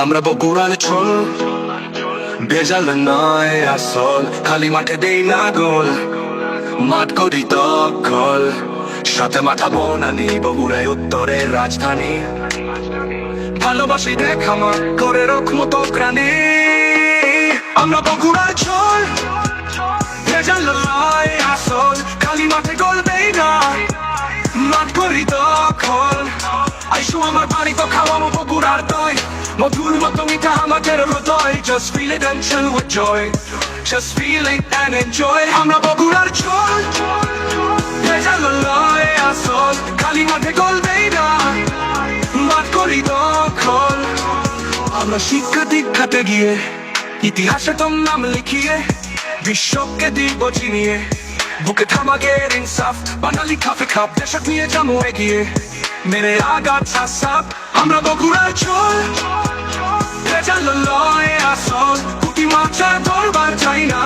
আমরা বগুড়ার ছোল, ভেজাল নয় আসল, খালি মাঠে দেই না গোল, মাঠ করি দখল, সাথে মাথা বনানি, বগুড়ায় উত্তরের রাজধানী। ভালোবাসি দেখা মা করে রকম তো প্রাণী। আমরা বগুড়ার ছোল, ভেজাল নয় আসল, খালি মাঠে গোল দেই না, মাঠ করি দখল। আইসো আমার বাড়ি তো খাওয়াবো বগুড়ার দই, মধুর মতো মিঠা আমাদের হৃদয়। Just feel it and chill with joy, just feel it and enjoy. আমরা বগুড়ার ছোল, ভেজাল নয় আসল, খালি মাঠে গোল দেই না, মাঠ করি দখল। আমরা শিক্ষা দীক্ষাতে গিয়ে ইতিহাসে তোর নাম লিখিয়ে বিশ্বকে দিব চিনিয়ে, বুকে থামাগের ইনসাফ, বাঙালি খাফে খাপ, দেশক নিয়ে যাবো এগিয়ে, মেরে আঘাত সাপ। আমরা বগুড়ার ছোল, ভেজাল নয় আসল, কুটি মাছা দরবার চাই না,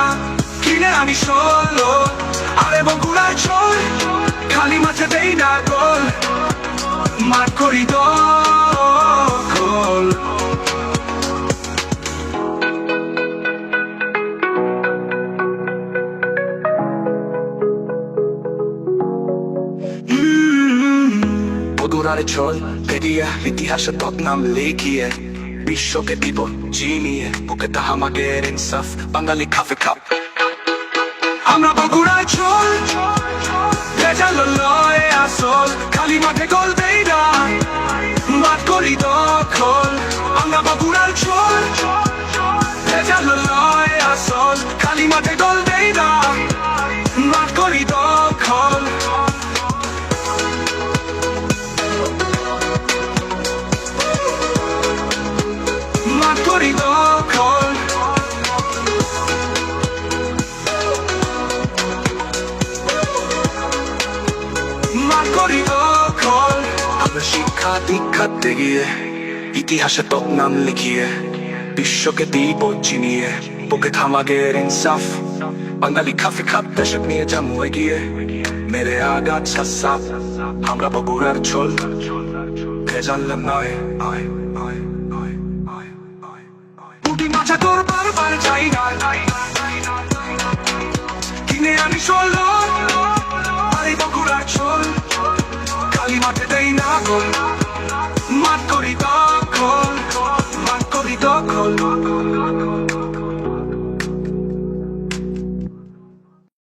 কিনে আমি ষোলো। আরে বগুড়ার ছোল, খালি মাঠে দেই না গোল, মাঠ করি দখল। বগুড়ার ছোল পেরিয়ে ইতিহাসে তোর নাম লিখিয়ে বিশ্বকে দিব চিনিয়ে, বুকে তাহামাগের ইনসাফ, বাঙালি খাফে খাপ। আমরা বগুড়ার ছোল, ভেজাল নয় আসল, খালি মাঠে গোল দেই না, মাঠ করি দখল। আমরা বগুড়ার ছোল, ভেজাল নয় আসল, খালি মাঠে গোল দেই না, মাঠ করি দখল। মাঠ করি দখল। মাঠ করি দখল। আমরা শিক্ষা দীক্ষাতে গিয়ে ইতিহাসে তোর নাম লিখিয়ে বিশ্বকে দিব চিনিয়ে, বুকে থামাগের ইনসাফ, বাঙালি খাফে খাপ, দেশক নিয়ে যাবো এগিয়ে, মেরে আঘাত সাপ। আমরা বগুড়ার ছোল, ভেজাল নয় পুটি মাছা তোর বারবার চাই না, কিনে আমি ষোলো। আরে বগুড়ার ছোল, খালি মাঠে দেই না গোল,